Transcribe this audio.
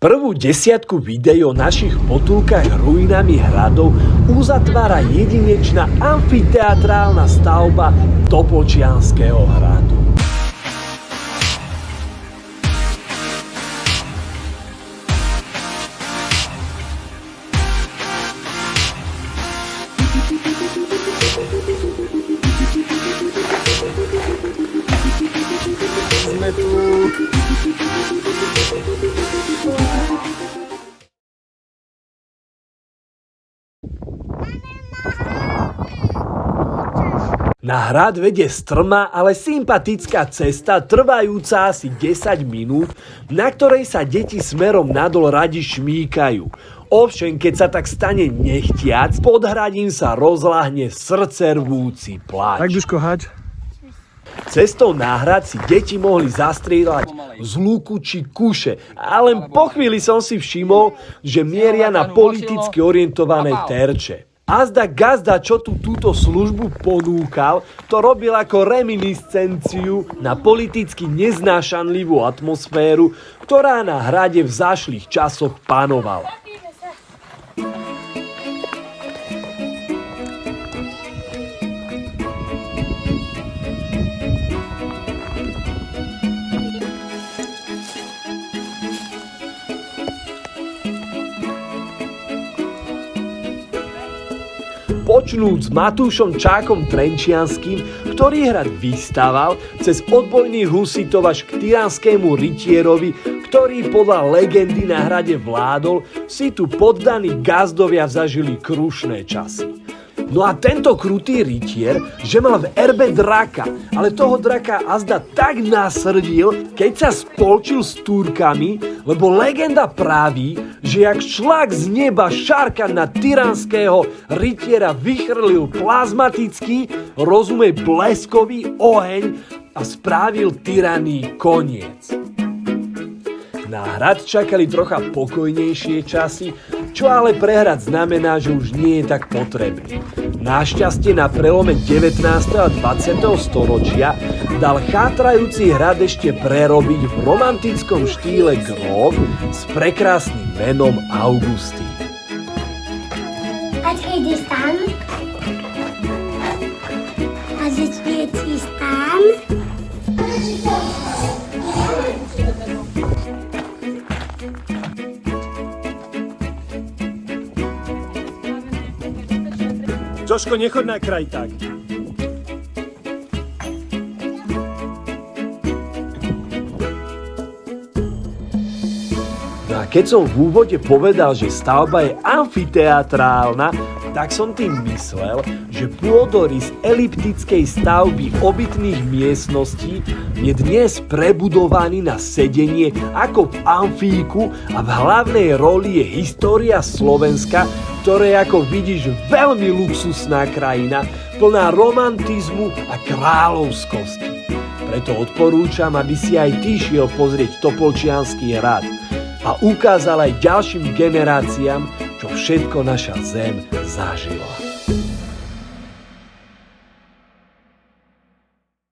Prvú desiatku videí o našich potulkách ruinami hradov uzatvára jedinečná amfiteatrálna stavba Topolčianskeho hradu. Sme tu. Na hrad vedie strmá, ale sympatická cesta, trvajúca asi 10 minút, na ktorej sa deti smerom nadol radi šmýkajú. Ovšem, keď sa tak stane nechtiac, pod hradím sa rozľahne srdcervúci pláč. Tak, Duško, haď. Cestou na hrad si deti mohli zastrieľať z lúku či kuše, ale po chvíli som si všimol, že mieria na politicky orientované terče. Azda gazda, čo túto službu ponúkal, to robil ako reminiscenciu na politicky neznášanlivú atmosféru, ktorá na hrade v zašlých časoch panovala. Počnúc s Matúšom Čákom Trenčianskym, ktorý hrad vystával, cez odbojných husitov až k tyranskému rytierovi, ktorý podľa legendy na hrade vládol, si tu poddaní gazdovia zažili krušné časy. No a tento krutý rytier, že mal v erbe draka, ale toho draka azda tak nasrdil, keď sa spolčil s Turkami, lebo legenda praví, že jak šlak z neba šarka na tyranského rytiera vychrlil plazmatický, rozumej bleskový oheň a spravil tyranii koniec. Na hrad čakali trocha pokojnejšie časy, čo ale pre hrad znamená, že už nie je tak potrebný. Našťastie na prelome 19. a 20. storočia dal chátrajúci hrad ešte prerobiť v romantickom štýle gróf s prekrásnym menom Augustín. A ideš tam? A začneš tam? Jožko, nechoď na kraj tak. No a keď som v úvode povedal, že stavba je amfiteatrálna, tak som tým myslel, že pôdorys eliptickej stavby obytných miestností je dnes prebudovaný na sedenie ako v amfíku a v hlavnej roli je história Slovenska, ktoré ako vidíš veľmi luxusná krajina, plná romantizmu a kráľovskosti. Preto odporúčam, aby si aj ty šiel pozrieť Topolčiansky hrad a ukázal aj ďalším generáciám, čo všetko naša zem zažila.